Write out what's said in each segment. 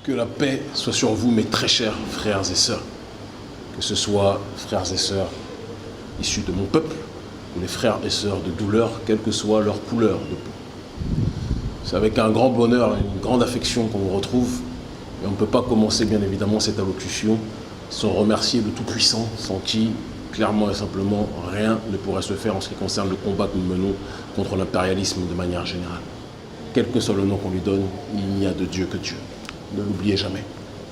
Que la paix soit sur vous, mes très chers frères et sœurs. Que ce soit frères et sœurs issus de mon peuple ou les frères et sœurs de douleur, quelle que soit leur couleur de peau. C'est avec un grand bonheur et une grande affection qu'on vous retrouve. Et on ne peut pas commencer, bien évidemment, cette allocution sans remercier le Tout-Puissant, sans qui, clairement et simplement, rien ne pourrait se faire en ce qui concerne le combat que nous menons contre l'impérialisme de manière générale. Quel que soit le nom qu'on lui donne, il n'y a de Dieu que Dieu. Ne l'oubliez jamais.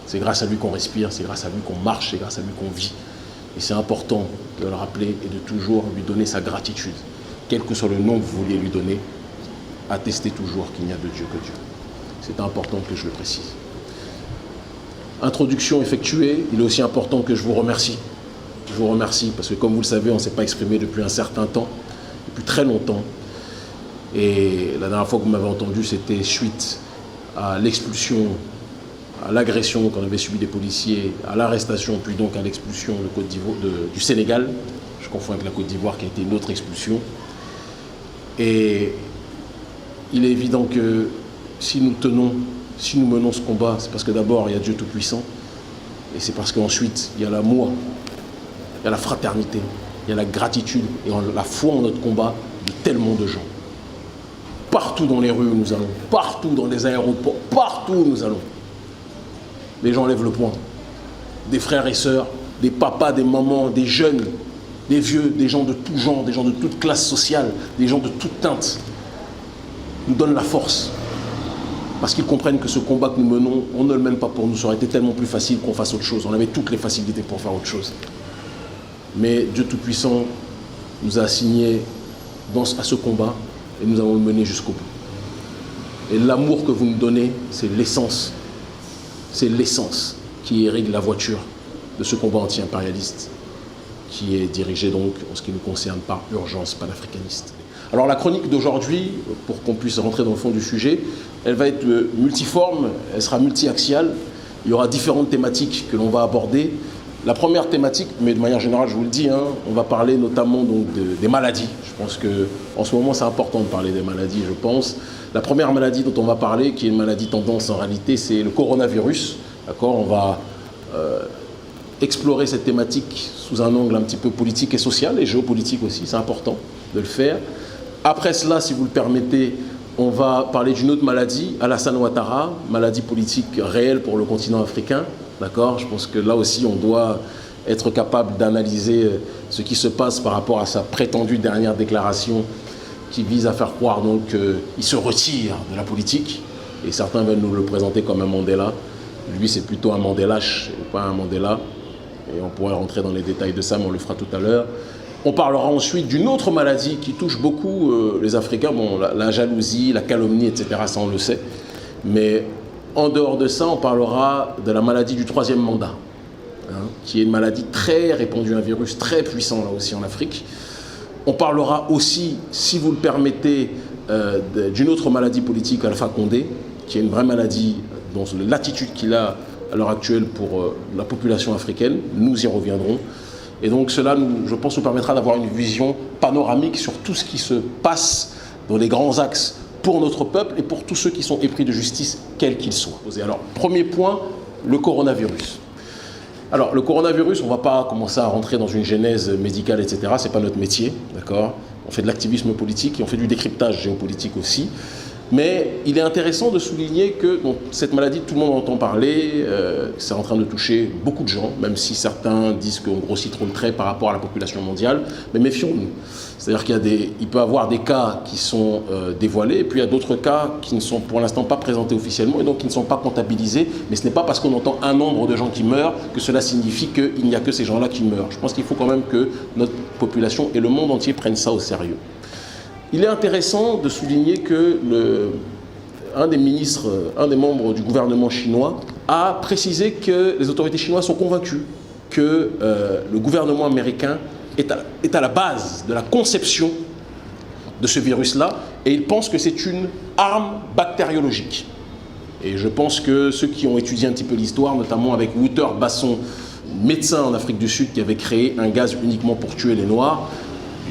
C'est grâce à lui qu'on respire, c'est grâce à lui qu'on marche, c'est grâce à lui qu'on vit. Et c'est important de le rappeler et de toujours lui donner sa gratitude. Quel que soit le nom que vous vouliez lui donner, attestez toujours qu'il n'y a de Dieu que Dieu. C'est important que je le précise. Introduction effectuée, il est aussi important que je vous remercie. Je vous remercie parce que comme vous le savez, on ne s'est pas exprimé depuis un certain temps, depuis très longtemps. Et la dernière fois que vous m'avez entendu, c'était suite à l'expulsion, à l'agression qu'on avait subie des policiers, à l'arrestation, puis donc à l'expulsion du Sénégal. Je confonds avec la Côte d'Ivoire qui a été une autre expulsion. Et il est évident que si nous menons ce combat, c'est parce que d'abord il y a Dieu Tout-Puissant, et c'est parce qu'ensuite il y a l'amour, il y a la fraternité, il y a la gratitude et la foi en notre combat de tellement de gens. Partout dans les rues où nous allons, partout dans les aéroports, partout où nous allons. Les gens lèvent le poing. Des frères et sœurs, des papas, des mamans, des jeunes, des vieux, des gens de tout genre, des gens de toute classe sociale, des gens de toute teinte, nous donnent la force. Parce qu'ils comprennent que ce combat que nous menons, on ne le mène pas pour nous. Ça aurait été tellement plus facile qu'on fasse autre chose. On avait toutes les facilités pour faire autre chose. Mais Dieu Tout-Puissant nous a assignés à ce combat et nous allons le mener jusqu'au bout. Et l'amour que vous nous donnez, c'est l'essence. C'est l'essence qui irrigue la voiture de ce combat anti-impérialiste qui est dirigé donc, en ce qui nous concerne, par urgence panafricaniste. Alors la chronique d'aujourd'hui, pour qu'on puisse rentrer dans le fond du sujet, elle va être multiforme, elle sera multi-axiale. Il y aura différentes thématiques que l'on va aborder. La première thématique, mais de manière générale, je vous le dis, on va parler notamment donc des maladies. Je pense qu'en ce moment, c'est important de parler des maladies, je pense. La première maladie dont on va parler, qui est une maladie tendance en réalité, c'est le coronavirus. D'accord ? On va explorer cette thématique sous un angle un petit peu politique et social, et géopolitique aussi, c'est important de le faire. Après cela, si vous le permettez, on va parler d'une autre maladie, Alassane Ouattara, maladie politique réelle pour le continent africain. D'accord ? Je pense que là aussi, on doit être capable d'analyser ce qui se passe par rapport à sa prétendue dernière déclaration qui vise à faire croire donc qu'il se retire de la politique. Et certains veulent nous le présenter comme un Mandela. Lui, c'est plutôt un Mandelache, et pas un Mandela. Et on pourrait rentrer dans les détails de ça, mais on le fera tout à l'heure. On parlera ensuite d'une autre maladie qui touche beaucoup les Africains. Bon, la jalousie, la calomnie, etc., ça on le sait. Mais en dehors de ça, on parlera de la maladie du troisième mandat, qui est une maladie très répandue, un virus très puissant là aussi en Afrique. On parlera aussi, si vous le permettez, d'une autre maladie politique, Alpha Condé, qui est une vraie maladie dont l'attitude qu'il a à l'heure actuelle pour la population africaine. Nous y reviendrons. Et donc cela, je pense, nous permettra d'avoir une vision panoramique sur tout ce qui se passe dans les grands axes pour notre peuple et pour tous ceux qui sont épris de justice, quels qu'ils soient. Alors, premier point, le coronavirus. Alors, le coronavirus, on ne va pas commencer à rentrer dans une genèse médicale, etc. Ce n'est pas notre métier, d'accord ? On fait de l'activisme politique et on fait du décryptage géopolitique aussi. Mais il est intéressant de souligner que cette maladie, tout le monde entend parler, c'est en train de toucher beaucoup de gens, même si certains disent qu'on grossit trop le trait par rapport à la population mondiale. Mais méfions-nous. C'est-à-dire qu'il peut y avoir des cas qui sont dévoilés, et puis il y a d'autres cas qui ne sont pour l'instant pas présentés officiellement, et donc qui ne sont pas comptabilisés. Mais ce n'est pas parce qu'on entend un nombre de gens qui meurent que cela signifie qu'il n'y a que ces gens-là qui meurent. Je pense qu'il faut quand même que notre population et le monde entier prennent ça au sérieux. Il est intéressant de souligner que un des membres du gouvernement chinois a précisé que les autorités chinoises sont convaincues que le gouvernement américain est à la base de la conception de ce virus-là, et ils pensent que c'est une arme bactériologique. Et je pense que ceux qui ont étudié un petit peu l'histoire, notamment avec Wouter Basson, médecin en Afrique du Sud qui avait créé un gaz uniquement pour tuer les Noirs,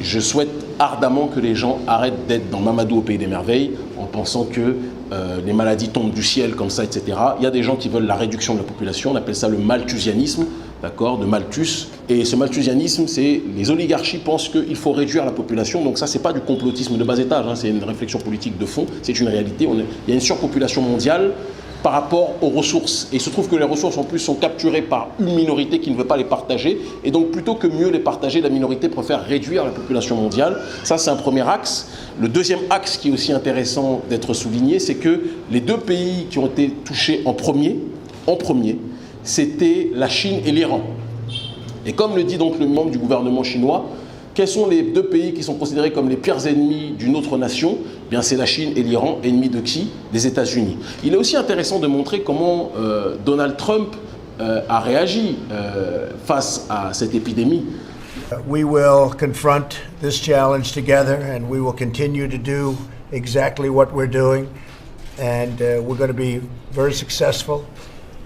je souhaite ardemment que les gens arrêtent d'être dans Mamadou au pays des merveilles en pensant que les maladies tombent du ciel comme ça, etc. Il y a des gens qui veulent la réduction de la population, on appelle ça le malthusianisme, d'accord, de Malthus. Et ce malthusianisme, c'est les oligarchies pensent qu'il faut réduire la population. Donc ça, c'est pas du complotisme de bas étage, hein, c'est une réflexion politique de fond, c'est une réalité. Il y a une surpopulation mondiale par rapport aux ressources. Et il se trouve que les ressources, en plus, sont capturées par une minorité qui ne veut pas les partager. Et donc, plutôt que mieux les partager, la minorité préfère réduire la population mondiale. Ça, c'est un premier axe. Le deuxième axe qui est aussi intéressant d'être souligné, c'est que les deux pays qui ont été touchés en premier, c'était la Chine et l'Iran. Et comme le dit donc le membre du gouvernement chinois, quels sont les deux pays qui sont considérés comme les pires ennemis d'une autre nation? Eh bien, c'est la Chine et l'Iran, ennemis de qui? Des États-Unis. Il est aussi intéressant de montrer comment Donald Trump a réagi face à cette épidémie. We will confront this challenge together, and we will continue to do exactly what we're doing, and we're going to be very successful.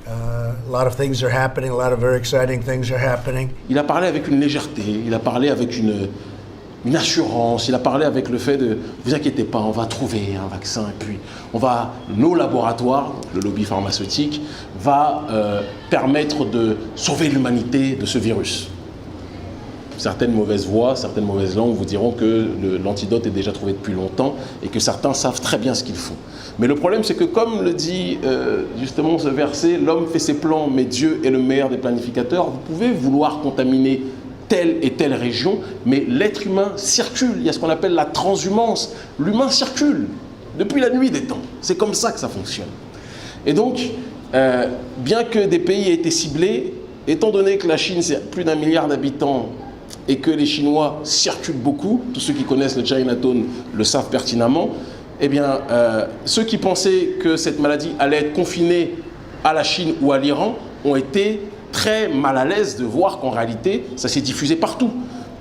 A lot of things are happening, a lot of very exciting things are happening. Il a parlé avec une légèreté, il a parlé avec une assurance, il a parlé avec le fait de « vous inquiétez pas, on va trouver un vaccin et puis nos laboratoires, le lobby pharmaceutique, va permettre de sauver l'humanité de ce virus ». Certaines mauvaises voix, certaines mauvaises langues vous diront que l'antidote est déjà trouvé depuis longtemps et que certains savent très bien ce qu'ils font. Mais le problème, c'est que comme le dit justement ce verset, l'homme fait ses plans, mais Dieu est le meilleur des planificateurs. Vous pouvez vouloir contaminer telle et telle région, mais l'être humain circule. Il y a ce qu'on appelle la transhumance. L'humain circule depuis la nuit des temps. C'est comme ça que ça fonctionne. Et donc, bien que des pays aient été ciblés, étant donné que la Chine, c'est plus d'1 milliard d'habitants, et que les Chinois circulent beaucoup, tous ceux qui connaissent le Chinatown le savent pertinemment, eh bien, ceux qui pensaient que cette maladie allait être confinée à la Chine ou à l'Iran ont été très mal à l'aise de voir qu'en réalité, ça s'est diffusé partout.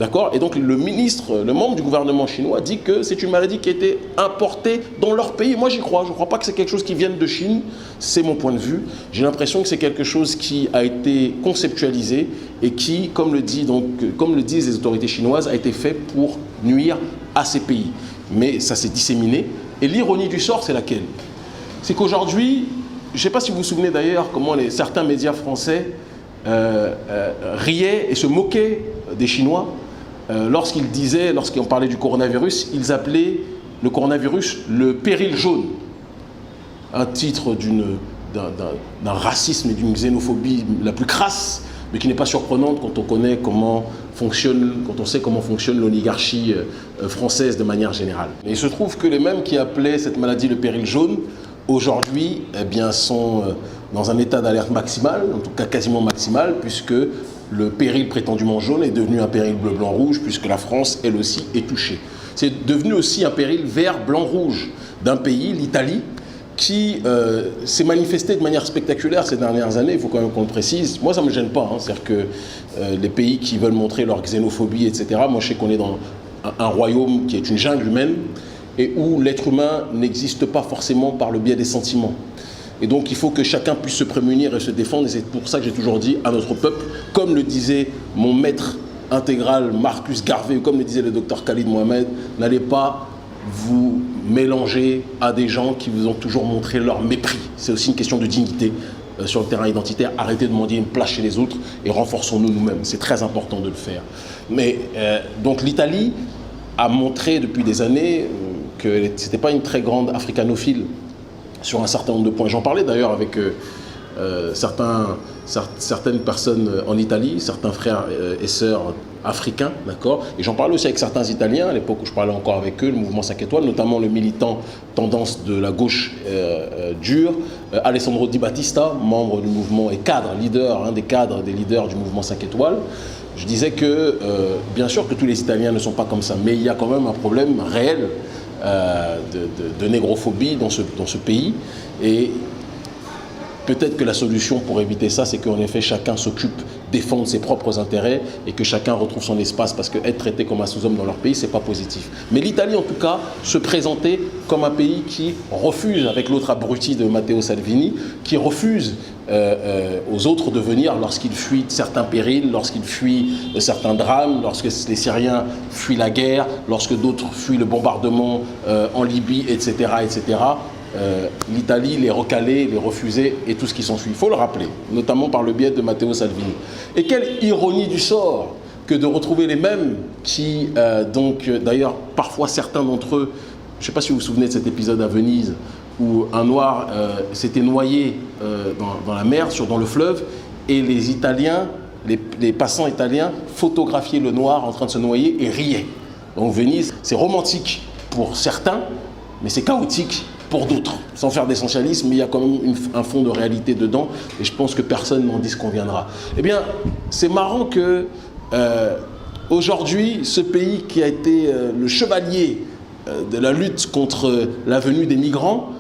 D'accord? Et donc le membre du gouvernement chinois dit que c'est une maladie qui a été importée dans leur pays. Moi j'y crois, je ne crois pas que c'est quelque chose qui vienne de Chine, c'est mon point de vue. J'ai l'impression que c'est quelque chose qui a été conceptualisé et qui, comme le disent les autorités chinoises, a été fait pour nuire à ces pays. Mais ça s'est disséminé. Et l'ironie du sort, c'est laquelle? C'est qu'aujourd'hui, je ne sais pas si vous vous souvenez d'ailleurs comment certains médias français riaient et se moquaient des Chinois lorsqu'on parlait du coronavirus, ils appelaient le coronavirus le péril jaune. Un titre d'un racisme et d'une xénophobie la plus crasse, mais qui n'est pas surprenante quand on connaît quand on sait comment fonctionne l'oligarchie française de manière générale. Et il se trouve que les mêmes qui appelaient cette maladie le péril jaune, aujourd'hui, eh bien, sont dans un état d'alerte maximale, en tout cas quasiment maximale, puisque le péril prétendument jaune est devenu un péril bleu-blanc-rouge, puisque la France, elle aussi, est touchée. C'est devenu aussi un péril vert-blanc-rouge d'un pays, l'Italie, qui s'est manifesté de manière spectaculaire ces dernières années, il faut quand même qu'on le précise. Moi, ça ne me gêne pas, hein. C'est-à-dire que les pays qui veulent montrer leur xénophobie, etc., moi je sais qu'on est dans un royaume qui est une jungle humaine, et où l'être humain n'existe pas forcément par le biais des sentiments. Et donc il faut que chacun puisse se prémunir et se défendre, et c'est pour ça que j'ai toujours dit à notre peuple, comme le disait mon maître intégral Marcus Garvey, comme le disait le docteur Khalid Mohamed, n'allez pas vous mélanger à des gens qui vous ont toujours montré leur mépris. C'est aussi une question de dignité sur le terrain identitaire. Arrêtez de demander une place chez les autres et renforçons-nous nous-mêmes. C'est très important de le faire. Mais donc l'Italie a montré depuis des années que ce n'était pas une très grande africanophile sur un certain nombre de points. J'en parlais d'ailleurs avec certaines personnes en Italie, certains frères et sœurs africains, d'accord. Et j'en parlais aussi avec certains Italiens, à l'époque où je parlais encore avec eux, le mouvement 5 étoiles, notamment le militant tendance de la gauche dure, Alessandro Di Battista, membre du mouvement et cadre, leader, un des cadres, des leaders du mouvement 5 étoiles. Je disais que, bien sûr que tous les Italiens ne sont pas comme ça, mais il y a quand même un problème réel de négrophobie dans ce pays. Et peut-être que la solution pour éviter ça, c'est qu'en effet, chacun s'occupe défendre ses propres intérêts et que chacun retrouve son espace, parce qu'être traité comme un sous-homme dans leur pays, c'est pas positif. Mais l'Italie, en tout cas, se présentait comme un pays qui refuse, avec l'autre abruti de Matteo Salvini, qui refuse aux autres de venir lorsqu'ils fuient certains périls, lorsqu'ils fuient certains drames, lorsque les Syriens fuient la guerre, lorsque d'autres fuient le bombardement en Libye, etc., etc. L'Italie les recalait, les refusait et tout ce qui s'ensuit. Il faut le rappeler, notamment par le biais de Matteo Salvini. Et quelle ironie du sort que de retrouver les mêmes qui, d'ailleurs, parfois certains d'entre eux, je ne sais pas si vous vous souvenez de cet épisode à Venise, où un Noir s'était noyé dans la mer, dans le fleuve, et les Italiens, les passants italiens, photographiaient le Noir en train de se noyer et riaient. Donc Venise, c'est romantique pour certains, mais c'est chaotique pour d'autres. Sans faire d'essentialisme, mais il y a quand même un fond de réalité dedans, et je pense que personne n'en disconviendra. Eh bien, c'est marrant que aujourd'hui, ce pays qui a été le chevalier de la lutte contre la venue des migrants,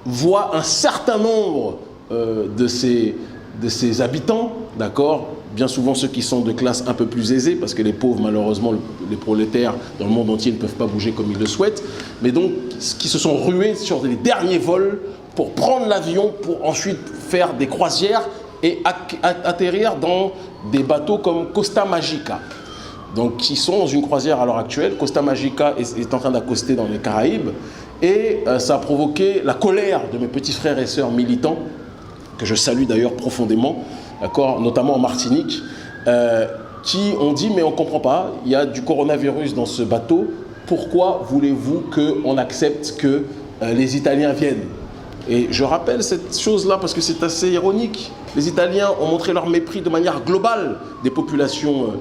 voit un certain nombre de ses habitants, d'accord, bien souvent ceux qui sont de classe un peu plus aisée, parce que les pauvres, malheureusement, les prolétaires dans le monde entier ne peuvent pas bouger comme ils le souhaitent, mais donc qui se sont rués sur les derniers vols pour prendre l'avion, pour ensuite faire des croisières et atterrir dans des bateaux comme Costa Magica. Donc, qui sont dans une croisière à l'heure actuelle. Costa Magica est en train d'accoster dans les Caraïbes. Et ça a provoqué la colère de mes petits frères et sœurs militants, que je salue d'ailleurs profondément, d'accord, notamment en Martinique, qui ont dit « mais on ne comprend pas, il y a du coronavirus dans ce bateau, pourquoi voulez-vous qu'on accepte que les Italiens viennent ?» Et je rappelle cette chose-là parce que c'est assez ironique. Les Italiens ont montré leur mépris de manière globale des populations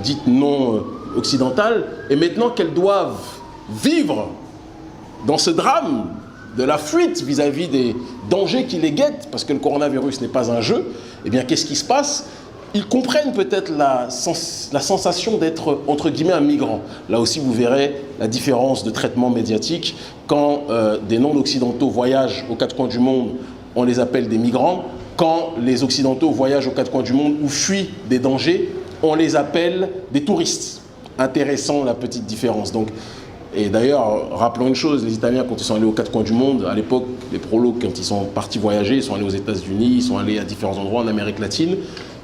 dites non occidentales, et maintenant qu'elles doivent vivre dans ce drame de la fuite vis-à-vis des dangers qui les guettent, parce que le coronavirus n'est pas un jeu, eh bien qu'est-ce qui se passe? Ils comprennent peut-être la sensation d'être, entre guillemets, un migrant. Là aussi, vous verrez la différence de traitement médiatique. Quand des non-occidentaux voyagent aux quatre coins du monde, on les appelle des migrants. Quand les occidentaux voyagent aux quatre coins du monde ou fuient des dangers, on les appelle des touristes. Intéressant la petite différence. Donc, et d'ailleurs, rappelons une chose, les Italiens, quand ils sont allés aux quatre coins du monde, à l'époque, les prolos, quand ils sont partis voyager, ils sont allés aux États-Unis, ils sont allés à différents endroits en Amérique latine,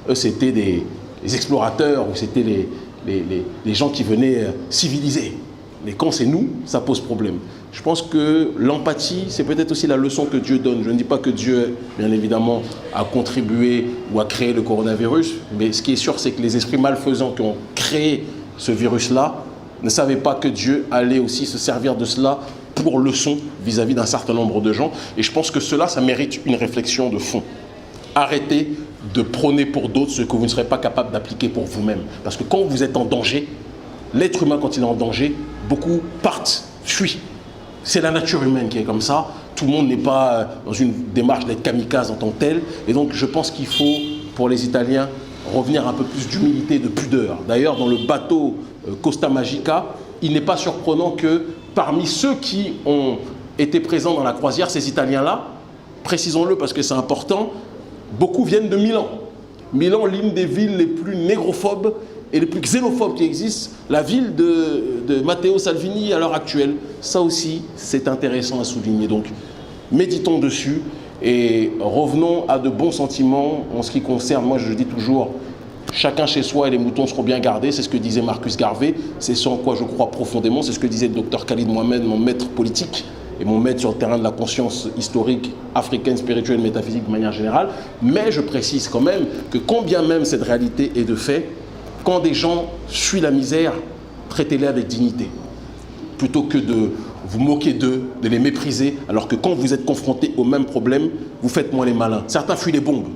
eux, c'était des explorateurs, ou c'était les gens qui venaient civiliser. Mais quand c'est nous, ça pose problème. Je pense que l'empathie, c'est peut-être aussi la leçon que Dieu donne. Je ne dis pas que Dieu, bien évidemment, a contribué ou a créé le coronavirus, mais ce qui est sûr, c'est que les esprits malfaisants qui ont créé ce virus-là ne savaient pas que Dieu allait aussi se servir de cela pour leçon vis-à-vis d'un certain nombre de gens. Et je pense que cela, ça mérite une réflexion de fond. Arrêtez de prôner pour d'autres ce que vous ne serez pas capable d'appliquer pour vous-même. Parce que quand vous êtes en danger, l'être humain, quand il est en danger, beaucoup partent, fuient. C'est la nature humaine qui est comme ça. Tout le monde n'est pas dans une démarche d'être kamikaze en tant que tel. Et donc, je pense qu'il faut, pour les Italiens, revenir un peu plus d'humilité, de pudeur. D'ailleurs, dans le bateau Costa Magica, il n'est pas surprenant que parmi ceux qui ont été présents dans la croisière, ces Italiens-là, précisons-le parce que c'est important, beaucoup viennent de Milan. Milan, l'une des villes les plus négrophobes et les plus xénophobes qui existent, la ville de Matteo Salvini à l'heure actuelle. Ça aussi, c'est intéressant à souligner. Donc, méditons dessus et revenons à de bons sentiments en ce qui concerne, moi je dis toujours, chacun chez soi et les moutons seront bien gardés. C'est ce que disait Marcus Garvey, c'est ce en quoi je crois profondément, c'est ce que disait le docteur Khalid Mohamed, mon maître politique et mon maître sur le terrain de la conscience historique africaine, spirituelle, métaphysique de manière générale. Mais je précise quand même que quand bien même cette réalité est de fait, quand des gens fuient la misère, traitez-les avec dignité. Plutôt que de vous moquer d'eux, de les mépriser, alors que quand vous êtes confrontés au même problème, vous faites moins les malins. Certains fuient les bombes,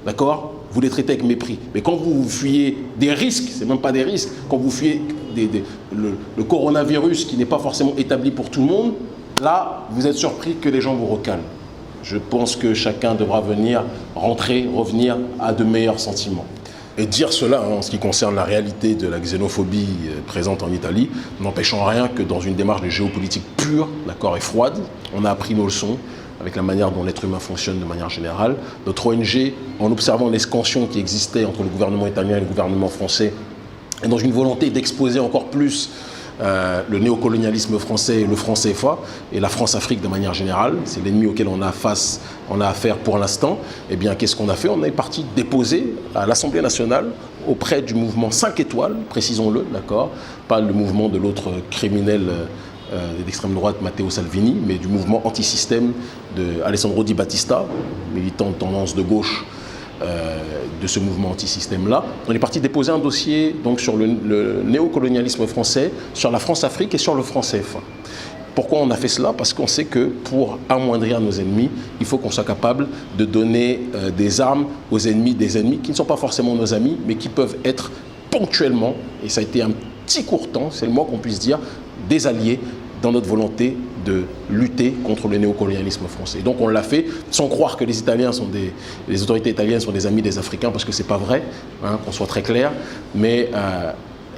d'accord? Vous les traitez avec mépris. Mais quand vous fuyez des risques, c'est même pas des risques, quand vous fuyez le coronavirus qui n'est pas forcément établi pour tout le monde, là, vous êtes surpris que les gens vous recalent. Je pense que chacun devra venir, rentrer, revenir à de meilleurs sentiments. Et dire cela, en ce qui concerne la réalité de la xénophobie présente en Italie, n'empêchant rien que dans une démarche de géopolitique pure, d'accord, et froide, on a appris nos leçons. avec la manière dont l'être humain fonctionne de manière générale. Notre ONG, en observant l'escansion qui existait entre le gouvernement italien et le gouvernement français, et dans une volonté d'exposer encore plus le néocolonialisme français et le franc CFA et la France-Afrique de manière générale, c'est l'ennemi auquel on a affaire pour l'instant, eh bien qu'est-ce qu'on a fait? On est parti déposer à l'Assemblée nationale auprès du mouvement 5 étoiles, précisons-le, d'accord, pas le mouvement de l'autre criminel d'extrême droite Matteo Salvini, mais du mouvement anti-système de Alessandro Di Battista, militant de tendance de gauche de ce mouvement anti-système-là. On est parti déposer un dossier donc, sur le néocolonialisme français, sur la France-Afrique et sur le franc CFA. Pourquoi on a fait cela? Parce qu'on sait que pour amoindrir nos ennemis, il faut qu'on soit capable de donner des armes aux ennemis, des ennemis qui ne sont pas forcément nos amis, mais qui peuvent être ponctuellement, et ça a été un petit court temps, c'est le moins qu'on puisse dire, des alliés dans notre volonté de lutter contre le néocolonialisme français. Et donc on l'a fait sans croire que les autorités italiennes sont des amis des Africains, parce que c'est pas vrai, hein, qu'on soit très clair, mais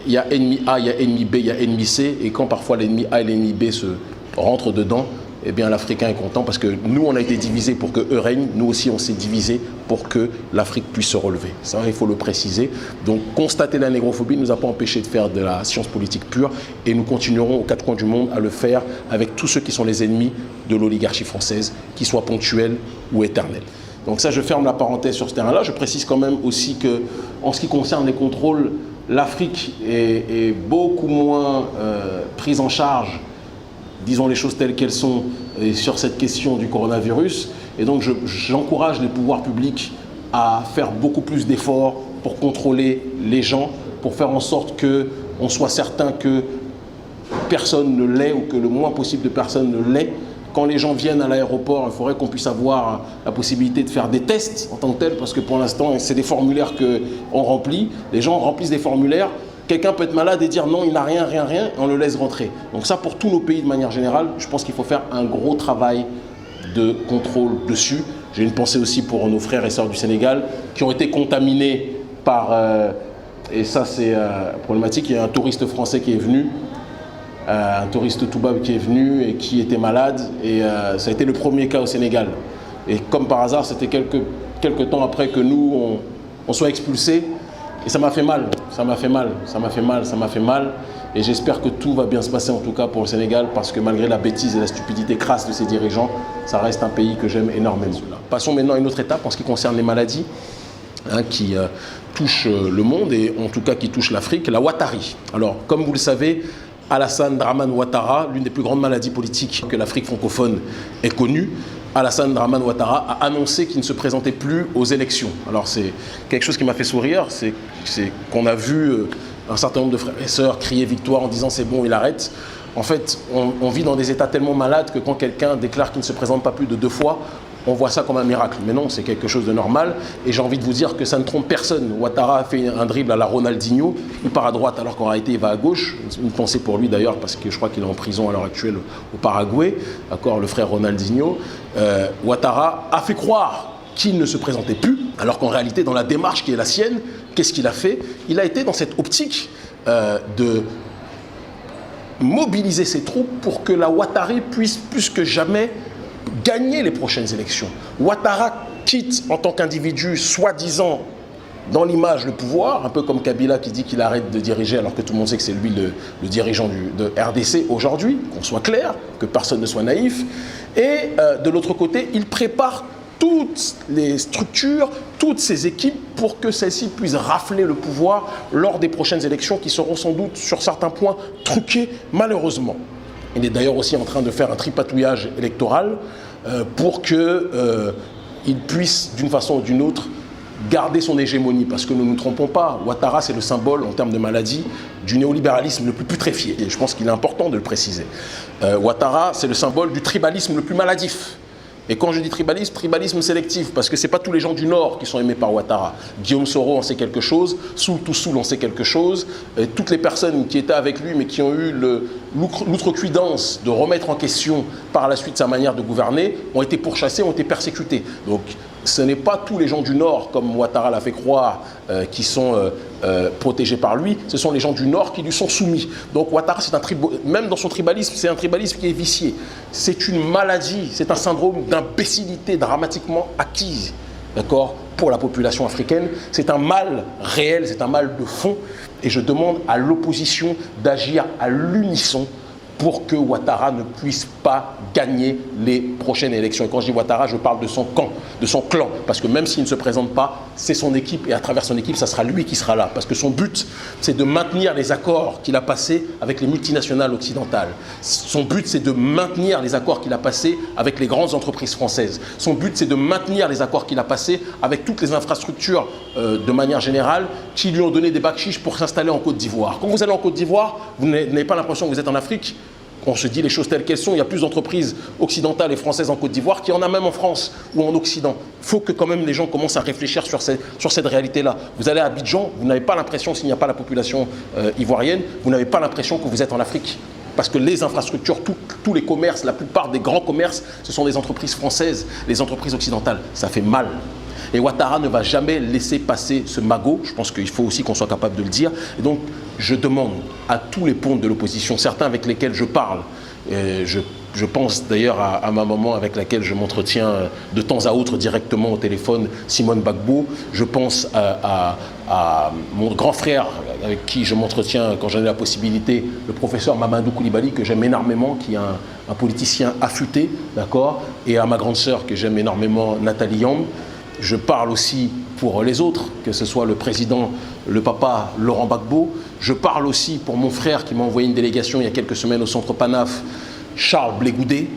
il y a ennemi A, il y a ennemi B, il y a ennemi C, et quand parfois l'ennemi A et l'ennemi B se rentrent dedans, eh bien l'Africain est content parce que nous on a été divisés pour qu'eux règnent, nous aussi on s'est divisés pour que l'Afrique puisse se relever. Ça il faut le préciser. Donc constater la négrophobie ne nous a pas empêché de faire de la science politique pure, et nous continuerons aux quatre coins du monde à le faire avec tous ceux qui sont les ennemis de l'oligarchie française, qu'ils soient ponctuels ou éternels. Donc ça, je ferme la parenthèse sur ce terrain-là. Je précise quand même aussi que en ce qui concerne les contrôles, l'Afrique est beaucoup moins prise en charge, disons les choses telles qu'elles sont, sur cette question du coronavirus. Et donc j'encourage les pouvoirs publics à faire beaucoup plus d'efforts pour contrôler les gens, pour faire en sorte qu'on soit certain que personne ne l'est, ou que le moins possible de personnes ne l'est. Quand les gens viennent à l'aéroport, il faudrait qu'on puisse avoir la possibilité de faire des tests en tant que tel, parce que pour l'instant, c'est des formulaires qu'on remplit. Les gens remplissent des formulaires. Quelqu'un peut être malade et dire non, il n'a rien, et on le laisse rentrer. Donc ça, pour tous nos pays de manière générale, je pense qu'il faut faire un gros travail de contrôle dessus. J'ai une pensée aussi pour nos frères et sœurs du Sénégal qui ont été contaminés par, et ça c'est problématique, il y a un touriste français qui est venu, un touriste toubab qui est venu et qui était malade, et ça a été le premier cas au Sénégal. Et comme par hasard, c'était quelques temps après que nous, on soit expulsés. Et ça m'a fait mal, ça m'a fait mal. Et j'espère que tout va bien se passer, en tout cas pour le Sénégal, parce que malgré la bêtise et la stupidité crasse de ses dirigeants, ça reste un pays que j'aime énormément. Passons maintenant à une autre étape en ce qui concerne les maladies qui touchent le monde, et en tout cas qui touchent l'Afrique, la Ouattari. Alors, comme vous le savez, Alassane Dramane Ouattara, l'une des plus grandes maladies politiques que l'Afrique francophone ait connue, Alassane Dramane Ouattara a annoncé qu'il ne se présentait plus aux élections. Alors c'est quelque chose qui m'a fait sourire, c'est qu'on a vu un certain nombre de frères et sœurs crier victoire en disant c'est bon, il arrête. En fait, on vit dans des états tellement malades que quand quelqu'un déclare qu'il ne se présente pas plus de 2 fois, on voit ça comme un miracle. Mais non, c'est quelque chose de normal. Et j'ai envie de vous dire que ça ne trompe personne. Ouattara a fait un dribble à la Ronaldinho. Il part à droite alors qu'en réalité il va à gauche. Une pensée pour lui d'ailleurs, parce que je crois qu'il est en prison à l'heure actuelle au Paraguay. D'accord, le frère Ronaldinho. Ouattara a fait croire qu'il ne se présentait plus, alors qu'en réalité, dans la démarche qui est la sienne, qu'est-ce qu'il a fait? Il a été dans cette optique de mobiliser ses troupes pour que la Ouattari puisse plus que jamais gagner les prochaines élections. Ouattara quitte en tant qu'individu, soi-disant, dans l'image, le pouvoir, un peu comme Kabila qui dit qu'il arrête de diriger alors que tout le monde sait que c'est lui le dirigeant de RDC aujourd'hui, qu'on soit clair, que personne ne soit naïf. Et de l'autre côté, il prépare toutes les structures, toutes ces équipes pour que celles-ci puissent rafler le pouvoir lors des prochaines élections qui seront sans doute sur certains points truquées malheureusement. Il est d'ailleurs aussi en train de faire un tripatouillage électoral pour qu'il puisse d'une façon ou d'une autre garder son hégémonie, parce que ne nous trompons pas, Ouattara c'est le symbole en termes de maladie du néolibéralisme le plus putréfié, et je pense qu'il est important de le préciser. Ouattara c'est le symbole du tribalisme le plus maladif. Et quand je dis tribalisme, tribalisme sélectif, parce que ce n'est pas tous les gens du Nord qui sont aimés par Ouattara. Guillaume Soro en sait quelque chose, Soul to Soul en sait quelque chose, et toutes les personnes qui étaient avec lui mais qui ont eu l'outrecuidance de remettre en question par la suite sa manière de gouverner ont été pourchassés, ont été persécutés. Donc ce n'est pas tous les gens du Nord, comme Ouattara l'a fait croire, qui sont protégés par lui, ce sont les gens du Nord qui lui sont soumis. Donc Ouattara, même dans son tribalisme, c'est un tribalisme qui est vicié. C'est une maladie, c'est un syndrome d'imbécilité dramatiquement acquise, d'accord, pour la population africaine. C'est un mal réel, c'est un mal de fond. Et je demande à l'opposition d'agir à l'unisson pour que Ouattara ne puisse pas gagner les prochaines élections. Et quand je dis Ouattara, je parle de son camp, de son clan. Parce que même s'il ne se présente pas, c'est son équipe. Et à travers son équipe, ça sera lui qui sera là. Parce que son but, c'est de maintenir les accords qu'il a passés avec les multinationales occidentales. Son but, c'est de maintenir les accords qu'il a passés avec les grandes entreprises françaises. Son but, c'est de maintenir les accords qu'il a passés avec toutes les infrastructures de manière générale qui lui ont donné des bacs chiches pour s'installer en Côte d'Ivoire. Quand vous allez en Côte d'Ivoire, vous n'avez pas l'impression que vous êtes en Afrique. On se dit les choses telles qu'elles sont. Il y a plus d'entreprises occidentales et françaises en Côte d'Ivoire qu'il y en a même en France ou en Occident. Il faut que quand même les gens commencent à réfléchir sur cette réalité-là. Vous allez à Abidjan, vous n'avez pas l'impression, s'il n'y a pas la population ivoirienne, vous n'avez pas l'impression que vous êtes en Afrique. Parce que les infrastructures, tous les commerces, la plupart des grands commerces, ce sont des entreprises françaises, les entreprises occidentales. Ça fait mal. Et Ouattara ne va jamais laisser passer ce magot. Je pense qu'il faut aussi qu'on soit capable de le dire. Et donc, je demande à tous les pontes de l'opposition, certains avec lesquels je parle, je pense d'ailleurs à ma maman avec laquelle je m'entretiens de temps à autre directement au téléphone, Simone Gbagbo. Je pense à mon grand frère avec qui je m'entretiens quand j'en ai la possibilité, le professeur Mamadou Koulibaly, que j'aime énormément, qui est un politicien affûté, d'accord, et à ma grande sœur que j'aime énormément, Nathalie Yamb. Je parle aussi pour les autres, que ce soit le président, le papa Laurent Gbagbo. Je parle aussi pour mon frère qui m'a envoyé une délégation il y a quelques semaines au centre PANAF, Charles Blé Goudet.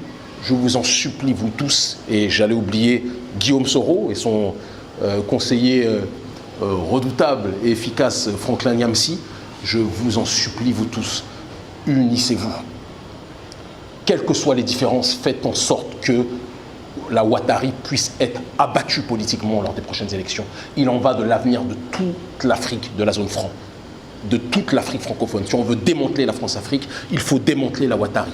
Je vous en supplie, vous tous, et j'allais oublier Guillaume Soro et son conseiller redoutable et efficace Franklin Nyamsi. Je vous en supplie, vous tous, unissez-vous. Quelles que soient les différences, faites en sorte que la Ouattari puisse être abattue politiquement lors des prochaines élections. Il en va de l'avenir de toute l'Afrique, de la zone franc, de toute l'Afrique francophone. Si on veut démanteler la France-Afrique, il faut démanteler la Ouattari.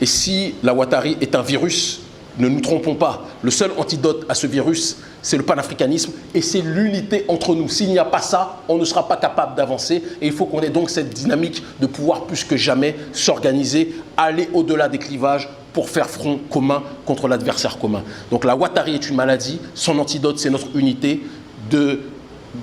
Et si la Ouattari est un virus, ne nous trompons pas, le seul antidote à ce virus, c'est le panafricanisme et c'est l'unité entre nous. S'il n'y a pas ça, on ne sera pas capable d'avancer et il faut qu'on ait donc cette dynamique de pouvoir plus que jamais s'organiser, aller au-delà des clivages pour faire front commun contre l'adversaire commun. Donc la Ouattari est une maladie, son antidote c'est notre unité, de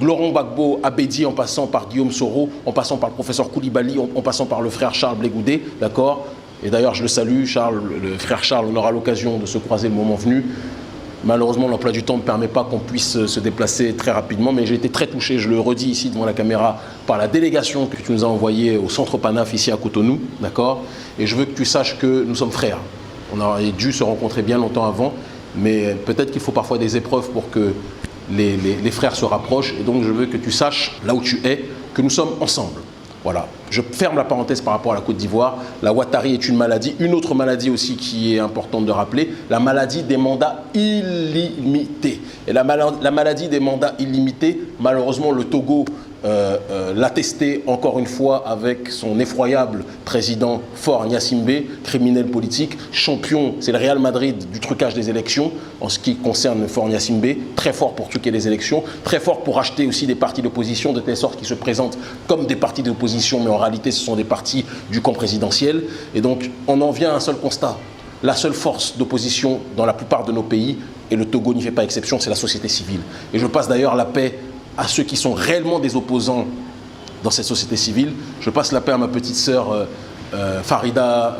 Laurent Gbagbo à Bédié en passant par Guillaume Soro, en passant par le professeur Koulibaly, en passant par le frère Charles Blé Goudet, d'accord. Et d'ailleurs, je le salue, Charles, le frère Charles, on aura l'occasion de se croiser le moment venu. Malheureusement, l'emploi du temps ne permet pas qu'on puisse se déplacer très rapidement, mais j'ai été très touché, je le redis ici devant la caméra, par la délégation que tu nous as envoyée au centre PANAF ici à Cotonou, d'accord. Et je veux que tu saches que nous sommes frères. On aurait dû se rencontrer bien longtemps avant, mais peut-être qu'il faut parfois des épreuves pour que les frères se rapprochent. Et donc, je veux que tu saches, là où tu es, que nous sommes ensemble. Voilà, je ferme la parenthèse par rapport à la Côte d'Ivoire. La Ouattari est une maladie. Une autre maladie aussi qui est importante de rappeler, la maladie des mandats illimités. Et la maladie des mandats illimités, malheureusement, le Togo l'a testé encore une fois avec son effroyable président Faure Gnassingbé, criminel politique, champion, c'est le Real Madrid du trucage des élections en ce qui concerne Faure Gnassingbé, très fort pour truquer les élections, très fort pour acheter aussi des partis d'opposition de telle sorte qu'ils se présentent comme des partis d'opposition, mais en réalité ce sont des partis du camp présidentiel. Et donc on en vient à un seul constat. La seule force d'opposition dans la plupart de nos pays, et le Togo n'y fait pas exception, c'est la société civile. Et je passe d'ailleurs la paix à ceux qui sont réellement des opposants dans cette société civile. Je passe la paix à ma petite sœur Farida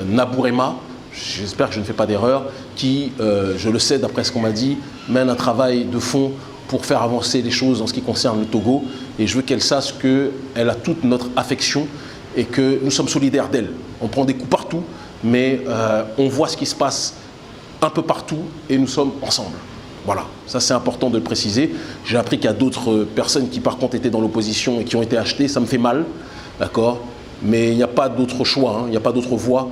Nabourema, j'espère que je ne fais pas d'erreur, qui, je le sais d'après ce qu'on m'a dit, mène un travail de fond pour faire avancer les choses en ce qui concerne le Togo. Et je veux qu'elle sache qu'elle a toute notre affection et que nous sommes solidaires d'elle. On prend des coups partout, mais on voit ce qui se passe un peu partout et nous sommes ensemble. Voilà, ça c'est important de le préciser. J'ai appris qu'il y a d'autres personnes qui par contre étaient dans l'opposition et qui ont été achetées, ça me fait mal, d'accord. Mais il n'y a pas d'autre choix, hein. Il n'y a pas d'autre voie.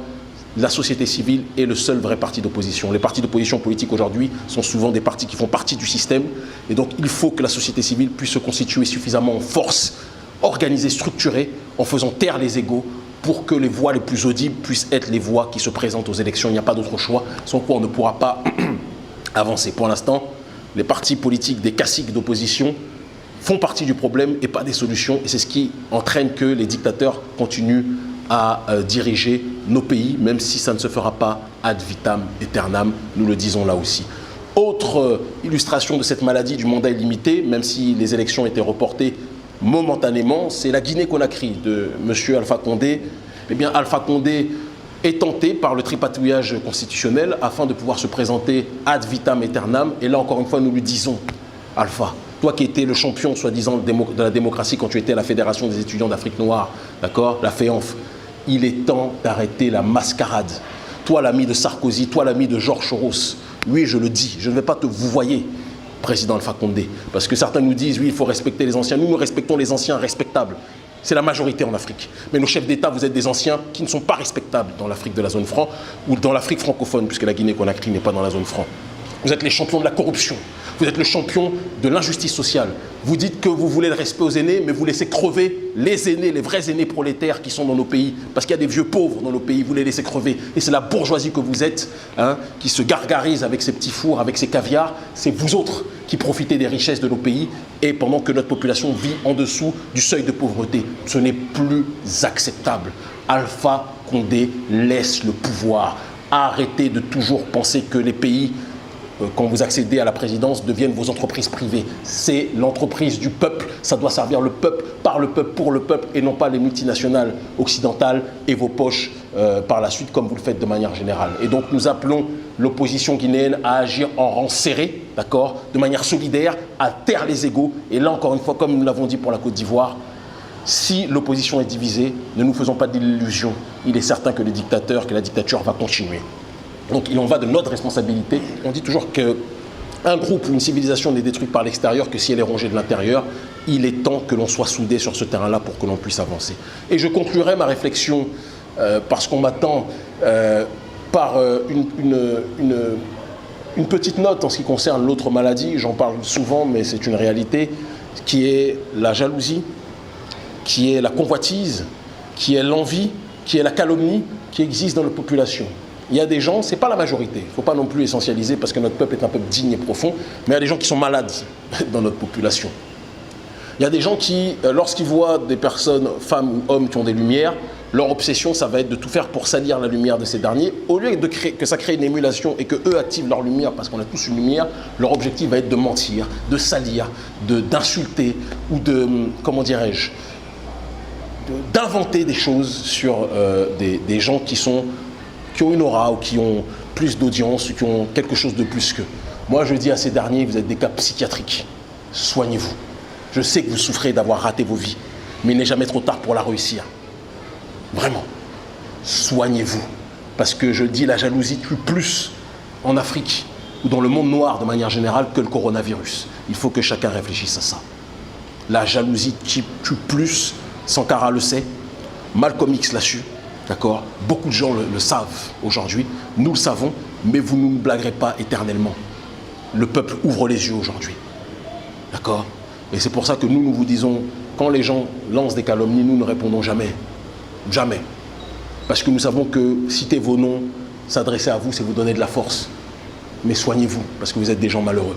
La société civile est le seul vrai parti d'opposition. Les partis d'opposition politique aujourd'hui sont souvent des partis qui font partie du système. Et donc il faut que la société civile puisse se constituer suffisamment en force, organisée, structurée, en faisant taire les égos, pour que les voix les plus audibles puissent être les voix qui se présentent aux élections. Il n'y a pas d'autre choix, sans quoi on ne pourra pas avancer. Pour l'instant, les partis politiques des caciques d'opposition font partie du problème et pas des solutions. Et c'est ce qui entraîne que les dictateurs continuent à diriger nos pays, même si ça ne se fera pas ad vitam aeternam, nous le disons là aussi. Autre illustration de cette maladie du mandat illimité, même si les élections étaient reportées momentanément, c'est la Guinée-Conakry de M. Alpha Condé. Eh bien, Alpha Condé est tenté par le tripatouillage constitutionnel afin de pouvoir se présenter ad vitam aeternam. Et là, encore une fois, nous lui disons, Alpha, toi qui étais le champion, soi-disant, de la démocratie quand tu étais à la Fédération des étudiants d'Afrique noire, d'accord, la FEANF, il est temps d'arrêter la mascarade. Toi, l'ami de Sarkozy, toi, l'ami de Georges Soros, oui, je le dis, je ne vais pas te vouvoyer, président Alpha Condé, parce que certains nous disent, oui, il faut respecter les anciens. Nous respectons les anciens respectables. C'est la majorité en Afrique. Mais nos chefs d'État, vous êtes des anciens qui ne sont pas respectables dans l'Afrique de la zone franc ou dans l'Afrique francophone, puisque la Guinée-Conakry n'est pas dans la zone franc. Vous êtes les champions de la corruption. Vous êtes le champion de l'injustice sociale. Vous dites que vous voulez le respect aux aînés, mais vous laissez crever les aînés, les vrais aînés prolétaires qui sont dans nos pays. Parce qu'il y a des vieux pauvres dans nos pays, vous les laissez crever. Et c'est la bourgeoisie que vous êtes, hein, qui se gargarise avec ses petits fours, avec ses caviars. C'est vous autres qui profitez des richesses de nos pays, et pendant que notre population vit en dessous du seuil de pauvreté. Ce n'est plus acceptable. Alpha Condé laisse le pouvoir. Arrêtez de toujours penser que les pays, quand vous accédez à la présidence, deviennent vos entreprises privées. C'est l'entreprise du peuple, ça doit servir le peuple, par le peuple, pour le peuple, et non pas les multinationales occidentales et vos poches par la suite, comme vous le faites de manière générale. Et donc nous appelons l'opposition guinéenne à agir en rang serré, d'accord, de manière solidaire, à taire les égos. Et là, encore une fois, comme nous l'avons dit pour la Côte d'Ivoire, si l'opposition est divisée, ne nous faisons pas d'illusions. Il est certain que que la dictature va continuer. Donc il en va de notre responsabilité. On dit toujours qu'un groupe ou une civilisation n'est détruite par l'extérieur que si elle est rongée de l'intérieur. Il est temps que l'on soit soudé sur ce terrain-là pour que l'on puisse avancer. Et je conclurai ma réflexion, parce qu'on m'attend, par une petite note en ce qui concerne l'autre maladie. J'en parle souvent, mais c'est une réalité, qui est la jalousie, qui est la convoitise, qui est l'envie, qui est la calomnie qui existe dans la population. Il y a des gens, ce n'est pas la majorité, il ne faut pas non plus essentialiser parce que notre peuple est un peuple digne et profond, mais il y a des gens qui sont malades dans notre population. Il y a des gens qui, lorsqu'ils voient des personnes, femmes ou hommes qui ont des lumières, leur obsession, ça va être de tout faire pour salir la lumière de ces derniers. Au lieu que ça crée une émulation et qu'eux activent leur lumière parce qu'on a tous une lumière, leur objectif va être de mentir, de salir, d'insulter ou de, comment dirais-je, d'inventer des choses sur des gens qui ont une aura ou qui ont plus d'audience ou qui ont quelque chose de plus qu'eux. Moi, je dis à ces derniers, vous êtes des cas psychiatriques. Soignez-vous. Je sais que vous souffrez d'avoir raté vos vies, mais il n'est jamais trop tard pour la réussir. Vraiment. Soignez-vous. Parce que je dis, la jalousie tue plus en Afrique ou dans le monde noir de manière générale que le coronavirus. Il faut que chacun réfléchisse à ça. La jalousie tue plus, Sankara le sait, Malcolm X l'a su. D'accord ? Beaucoup de gens le savent aujourd'hui, nous le savons, mais vous ne nous blaguerez pas éternellement. Le peuple ouvre les yeux aujourd'hui. D'accord ? Et c'est pour ça que nous vous disons, quand les gens lancent des calomnies, nous ne répondons jamais. Jamais. Parce que nous savons que citer vos noms, s'adresser à vous, c'est vous donner de la force. Mais soignez-vous, parce que vous êtes des gens malheureux.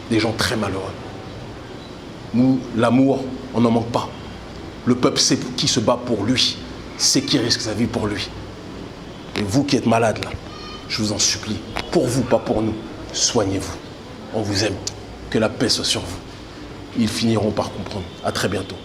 Des gens très malheureux. Nous, l'amour, on n'en manque pas. Le peuple sait qui se bat pour lui. C'est qui risque sa vie pour lui. Et vous qui êtes malade là, je vous en supplie, pour vous, pas pour nous, soignez-vous. On vous aime. Que la paix soit sur vous. Ils finiront par comprendre. À très bientôt.